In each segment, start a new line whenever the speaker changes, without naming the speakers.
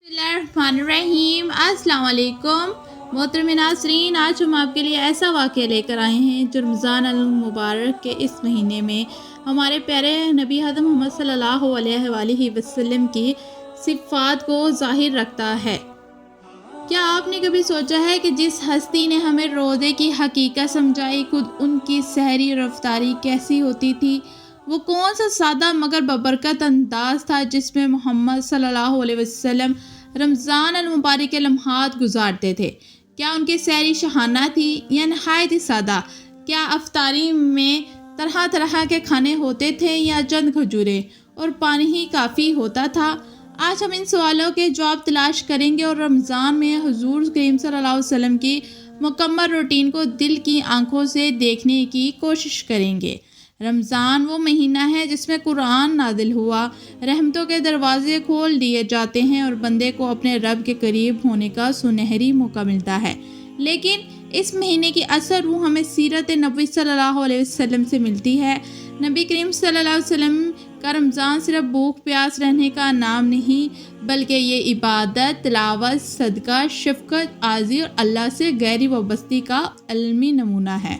बिस्मिल्लाहिर्रहमानिर्रहीम। अस्सलाम वालेकुम मोहतरम नाज़रीन, आज हम आपके लिए ऐसा वाक़या लेकर आए हैं जो रमज़ान अल मुबारक के इस महीने में हमारे प्यारे नबी हज़रत मोहम्मद सल्लल्लाहु अलैहि वसल्लम की सिफ़ात को ज़ाहिर रखता है। क्या आपने कभी सोचा है कि जिस हस्ती ने हमें रोज़े की हकीकत समझाई, खुद उनकी सहरी और इफ्तारी कैसी होती थी? वो कौन सा सादा मगर बबरकत अंदाज़ था जिसमें मोहम्मद सल्लल्लाहु अलैहि वसल्लम रमज़ान अल मुबारक के लम्हात गुजारते थे? क्या उनकी सहरी शहाना थी या नहायत ही सादा? क्या अफ्तारी में तरह तरह के खाने होते थे या चंद खजूरें और पानी ही काफ़ी होता था? आज हम इन सवालों के जवाब तलाश करेंगे और रमज़ान में हुज़ूर करीम सल्लल्लाहु अलैहि वसल्लम की मुकम्मल रूटीन को दिल की आंखों से देखने की कोशिश करेंगे। रमज़ान वो महीना है जिसमें कुरान नाज़िल हुआ, रहमतों के दरवाज़े खोल दिए जाते हैं और बंदे को अपने रब के करीब होने का सुनहरी मौका मिलता है। लेकिन इस महीने की असल रूह हमें सीरत नबी सल्लल्लाहु अलैहि वसल्लम से मिलती है। नबी करीम सल्लल्लाहु अलैहि वसल्लम का रमज़ान सिर्फ भूख प्यास रहने का नाम नहीं, बल्कि ये इबादत, तिलावत, सदका, शफ़क़त, आज़ी और अल्लाह से गहरी वाबस्ती का अलमी नमूना है।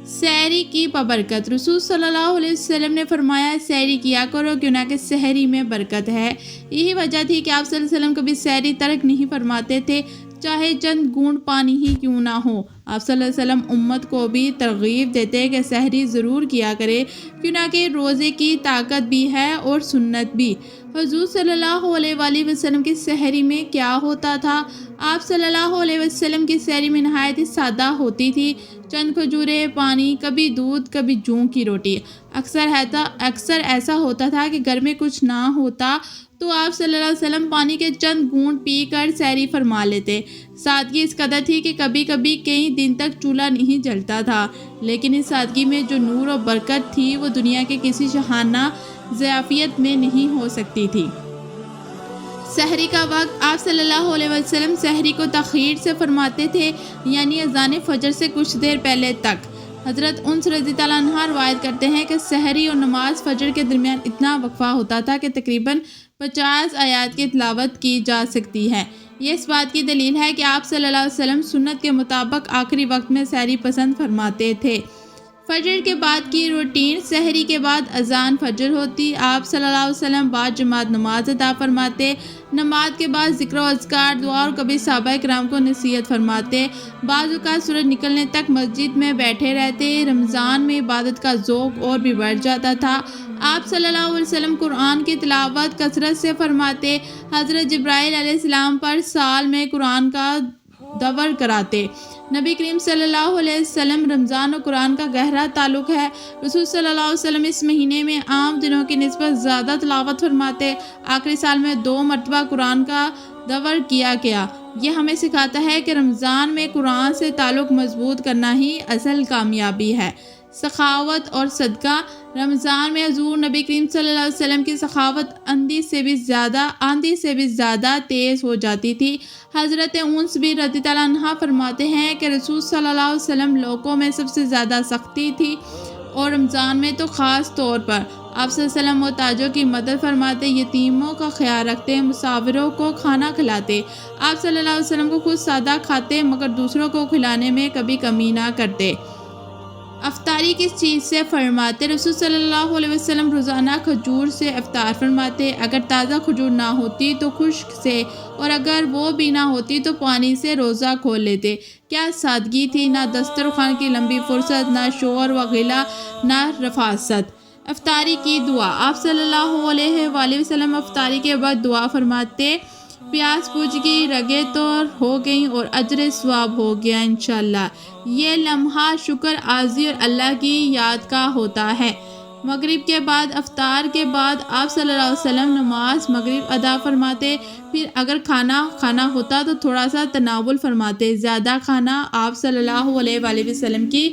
सहरी की बरकत। रसूल सल्लल्लाहु अलैहि वसल्लम ने फरमाया, सहरी किया करो क्योंकि सहरी में बरकत है। यही वजह थी कि आप सल्लल्लाहु अलैहि वसल्लम कभी सहरी तर्क नहीं फरमाते थे, चाहे चंद बूंद पानी ही क्यों ना हो। आप सल्लल्लाहु अलैहि वसल्लम उम्मत को भी तरगीब देते कि सहरी ज़रूर किया करे, क्योंकि रोज़े की ताकत भी है और सुन्नत भी। हुज़ूर सल्लल्लाहु अलैहि वसल्लम की सहरी में क्या होता था? आप सल्लल्लाहु अलैहि वसल्लम की सहरी में नहायत ही सादा होती थी। चंद खजूरें, पानी, कभी दूध, कभी जौ की रोटी। अक्सर ऐसा होता था कि घर में कुछ ना होता तो आप सल्लल्लाहु अलैहि वसल्लम पानी के चंद घूंट पीकर सहरी फरमा लेते। सादगी इस कदर थी कि कभी कभी कई दिन तक चूल्हा नहीं जलता था, लेकिन इस सादगी में जो नूर और बरकत थी वो दुनिया के किसी शहाना ज़ियाफ़त में नहीं हो सकती थी। सहरी का वक्त। आप सल्लल्लाहु अलैहि वसल्लम सहरी को तख़ीर से फरमाते थे, यानी अज़ान फ़जर से कुछ देर पहले तक। हज़रत उन्स रज़ी अल्लाह अन्हा रवायत करते हैं कि सहरी और नमाज फ़जर के दरमियान इतना वक्फ़ा होता था कि तकरीबन 50 आयत की तिलावत की जा सकती है। ये इस बात की दलील है कि आप सल्लल्लाहु अलैहि वसल्लम सुन्नत के मुताबिक आखिरी वक्त में सहरी पसंद फरमाते थे। फ़जर के बाद की रूटीन। सहरी के बाद अज़ान फ़जर होती। आप सल्लल्लाहु अलैहि वसल्लम बाद जमात नमाज अदा फरमाते। नमाज के बाद ज़िक्र और अज़कार, दुआ और कभी सहाबा किराम को नसीहत फरमाते। बाज़ औक़ात सूरज निकलने तक मस्जिद में बैठे रहते। रमज़ान में इबादत का ज़ौक़ और भी बढ़ जाता था। आप सल्लल्लाहु अलैहि वसल्लम कुरान की तिलावत कसरत से फरमाते। हज़रत जिब्राइल अलैहिस्सलाम पर साल में कुरान का दवर कराते। नबी करीम सल्लल्लाहु अलैहि वसल्लम रमज़ान और कुरान का गहरा ताल्लुक़ है। रसूल सल्लल्लाहु अलैहि वसल्लम इस महीने में आम दिनों की निस्बत ज़्यादा तिलावत फरमाते। आखिरी साल में 2 मरतबा कुरान का दवर किया गया। यह हमें सिखाता है कि रमज़ान में कुरान से ताल्लुक़ मजबूत करना ही असल कामयाबी है। सखावत और सदका। रमज़ान में हुज़ूर नबी करीम सल्लल्लाहु अलैहि वसल्लम की सखावत आंधी से भी ज़्यादा तेज़ हो जाती थी। हज़रत उन्स भी रज़ी अल्लाह अन्हा फरमाते हैं कि रसूल सल्लल्लाहु अलैहि वसल्लम लोगों में सबसे ज़्यादा सख्ती थी और रमज़ान में तो ख़ास तौर पर। आप सल्लल्लाहु अलैहि वसल्लम मोहताजों की मदद फरमाते, यतीमों का ख्याल रखते, मुसाफिरों को खाना खिलाते। आप सल्लल्लाहु अलैहि वसल्लम को खुद सादा खाते मगर दूसरों को खिलाने में कभी कमी ना करते। अफ्तारी किस चीज़ से फरमाते? रसूल सल्लल्लाहु अलैहि वसल्लम रोज़ाना खजूर से इफ्तार फरमाते। अगर ताज़ा खजूर ना होती तो खुश्क से, और अगर वो भी ना होती तो पानी से रोज़ा खोल लेते। क्या सादगी थी! ना दस्तरखान की लंबी फुर्सत, ना शोर व गिला, ना रफासत। अफ्तारी की दुआ। आप सल्लल्लाहु अलैहि वसल्लम अफ्तारी के बाद दुआ फरमाते, प्यास बुझ गई, रगें तो हो गई और अजर सवाब हो गया इंशाअल्लाह। ये लम्हा शुक्र, आज़ी और अल्लाह की याद का होता है। मगरिब के बाद अफ्तार के बाद आप सल्लल्लाहु अलैहि वसल्लम नमाज मगरिब अदा फरमाते। फिर अगर खाना होता तो थोड़ा सा तनावुल फरमाते। ज़्यादा खाना आप सल्लल्लाहु अलैहि वसल्लम की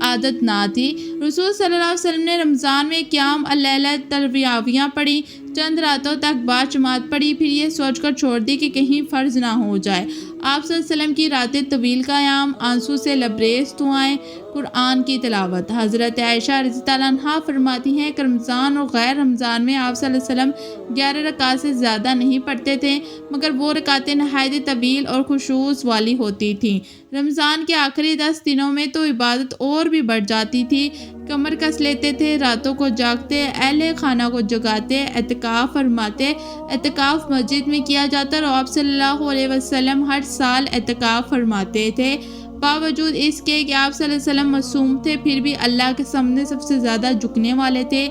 आदत ना थी। रसूल सल्लल्लाहु अलैहि वसल्लम ने रमज़ान में क़ियाम अल-लैल तरावियाँ पढ़ी। चंद रातों तक बाजमात पढ़ी, फिर ये सोचकर छोड़ दी कि कहीं फ़र्ज ना हो जाए। आप सल्लल्लाहु अलैहि वसल्लम की रातें तवील क़याम, आंसू से लबरेज दुआएं, कुरान की तिलावत। हज़रत आयशा रज़ी अल्लाह अन्हा फरमाती हैं कि रमज़ान और गैर रमज़ान में आप सल्लल्लाहु अलैहि वसल्लम 11 रकात से ज़्यादा नहीं पढ़ते थे, मगर वो रकातें नहायत तवील और खुशूस वाली होती थीं। रमज़ान के आखिरी 10 दिनों में तो इबादत और भी बढ़ जाती थी। कमर कस लेते थे, रातों को जागते, अहले खाना को जगाते, एतकाफ़ फरमाते। एतकाफ़ मस्जिद में किया जाता और आप सल्लल्लाहु अलैहि वसल्लम हर साल एतकाफ़ फरमाते थे। बावजूद इसके कि आप सल्लल्लाहु अलैहि वसल्लम मासूम थे, फिर भी अल्लाह के सामने सबसे ज़्यादा झुकने वाले थे।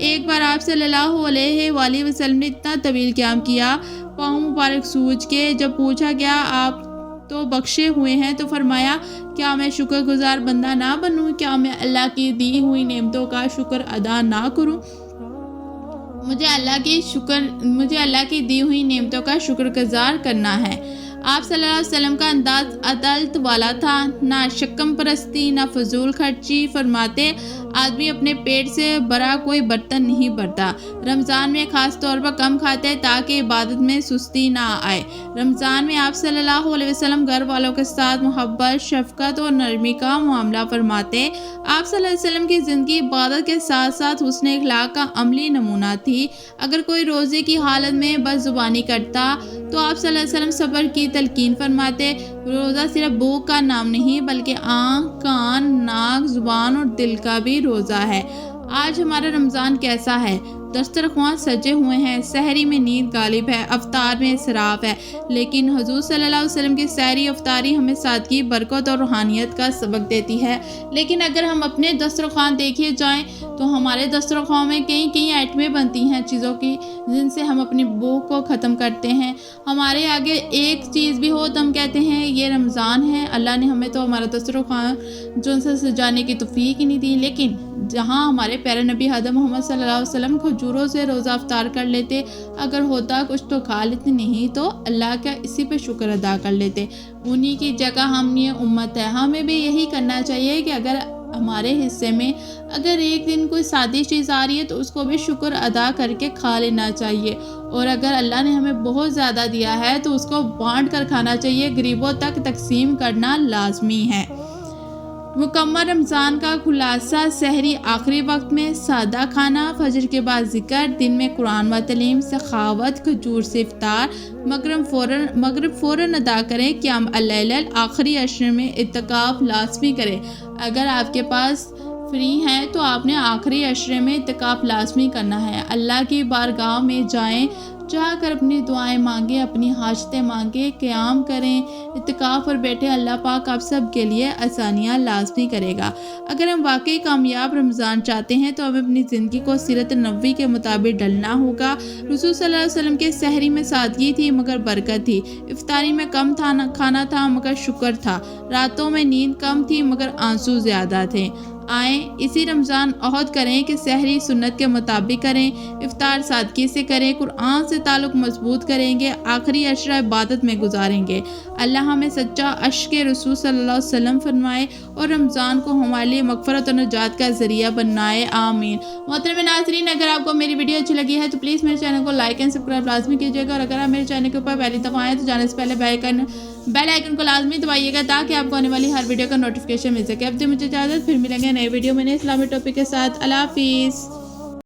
एक बार आप सल्लल्लाहु अलैहि वसल्लम ने इतना तवील क़याम किया, पाँव मुबारक सूज के। जब पूछा गया आप तो बख्शे हुए हैं, तो फरमाया, क्या मैं शुक्रगुजार बंदा ना बनूं? क्या मैं अल्लाह की दी हुई नेमतों का शुक्र अदा ना करूं? मुझे अल्लाह की दी हुई नेमतों का शुक्रगुजार करना है। आप सल्लल्लाहु अलैहि वसल्लम का अंदाज अदलत वाला था, ना शक्कम परस्ती ना फजूल खर्ची। फरमाते, आदमी अपने पेट से भरा कोई बर्तन नहीं भरता। रमज़ान में ख़ास तौर पर कम खाते ताकि इबादत में सुस्ती ना आए। रमज़ान में आप सल्लल्लाहु अलैहि वसल्लम घर वालों के साथ मोहब्बत, शफ़क़त और नरमी का मामला फरमाते। आप सल्लल्लाहु अलैहि वसल्लम की ज़िंदगी इबादत के साथ साथ हुस्न अखलाक का अमली नमूना थी। अगर कोई रोज़े की हालत में बदज़ुबानी करता तो आप सल्लल्लाहु अलैहि वसल्लम सब्र की तलकीन फरमाते। रोज़ा सिर्फ भूख का नाम नहीं, बल्कि आँख, कान, नाक, ज़ुबान और दिल का भी रोज़ा है। आज हमारा रमज़ान कैसा है? दस्तरख्वां सजे हुए हैं, सहरी में नींद गालिब है, अफ्तार में इसराफ है, लेकिन हुज़ूर सल्लल्लाहु अलैहि वसल्लम की सहरी अफ्तारी हमें सादगी, बरकत और रूहानियत का सबक देती है। लेकिन अगर हम अपने दस्तरख्वां देखे जाएं तो हमारे दस्तरख्वां में कई आइटमें बनती हैं चीज़ों की, जिनसे हम अपनी भूख को ख़त्म करते हैं। हमारे आगे एक चीज़ भी हो तो हम कहते हैं ये रमज़ान है, अल्लाह ने हमें तो हमारा दस्तरख्वां जो उनसे सजाने की तौफीक ही नहीं दी। लेकिन जहाँ हमारे प्यारे नबी हज़रत मोहम्मद सल्लल्लाहु अलैहि वसल्लम खजूरों से रोज़ा अफ्तार कर लेते, अगर होता कुछ तो खा लेते, नहीं तो अल्लाह का इसी पे शुक्र अदा कर लेते। उन्हीं की जगह हम ये उम्मत है, हमें भी यही करना चाहिए कि अगर हमारे हिस्से में अगर एक दिन कोई सादी चीज़ आ रही है तो उसको भी शुक्र अदा करके खा लेना चाहिए। और अगर अल्लाह ने हमें बहुत ज़्यादा दिया है तो उसको बांट कर खाना चाहिए, गरीबों तक तकसीम करना लाजमी है। मुकम्मल रमज़ान का खुलासा सहरी आखिरी वक्त में, सादा खाना, फजर के बाद ज़िक्र, दिन में कुरान व तलीम, सखावत, खजूर से इफ्तार, मगरिब फ़ौरन अदा करें, क़ियाम अल-लैल आखिरी अशर में इत्तिकाफ़ लाज़मी करें। अगर आपके पास फ्री हैं तो आपने आखिरी अशरे में इत्तिकाफ़ लाज़मी करना है। अल्लाह की बारगाह में जाएं, जाकर अपनी दुआएं मांगें, अपनी हाजतें मांगें, क़याम करें। इत्तिकाफ़ पर बैठे अल्लाह पाक आप सब के लिए आसानियाँ लाज़मी करेगा। अगर हम वाकई कामयाब रमज़ान चाहते हैं तो हमें अपनी ज़िंदगी को सीरत नबवी के मुताबिक ढलना होगा। रसूल सल्लल्लाहु अलैहि वसल्लम के सहरी में सादगी थी मगर बरकत थी, इफ्तारी में कम खाना था मगर शुक्र था, रातों में नींद कम थी मगर आंसू ज़्यादा थे। आएँ इसी रमज़ान अहद करें कि सहरी सुन्नत के मुताबिक करें, इफ्तार सादगी से करें, कुरान से ताल्लुक़ मजबूत करेंगे, आखिरी अशरा इबादत में गुजारेंगे। अल्लाह हमें सच्चा अश्क़ रसूल सल्लल्लाहु अलैहि वसल्लम फरमाए और रमज़ान को हमारे लिए मग़फ़रत और निजात का ज़रिया बनाए, आमीन। मोहतरम नाज़रीन, अगर आपको मेरी वीडियो अच्छी लगी है तो प्लीज़ मेरे चैनल को लाइक एंड सब्सक्राइब लाजमी कीजिएगा। और अगर आप मेरे चैनल के ऊपर पहली दफ़ा आएँ तो जाने से पहले बेल आइकन को लाजमी दबाइएगा ताकि आपको आने वाली हर वीडियो का नोटिफिकेशन मिल सके। अब तो मुझे इजाज़त, फिर मिलेंगे नए वीडियो में नए इस्लामी टॉपिक के साथ। अल्लाह हाफ़िज़।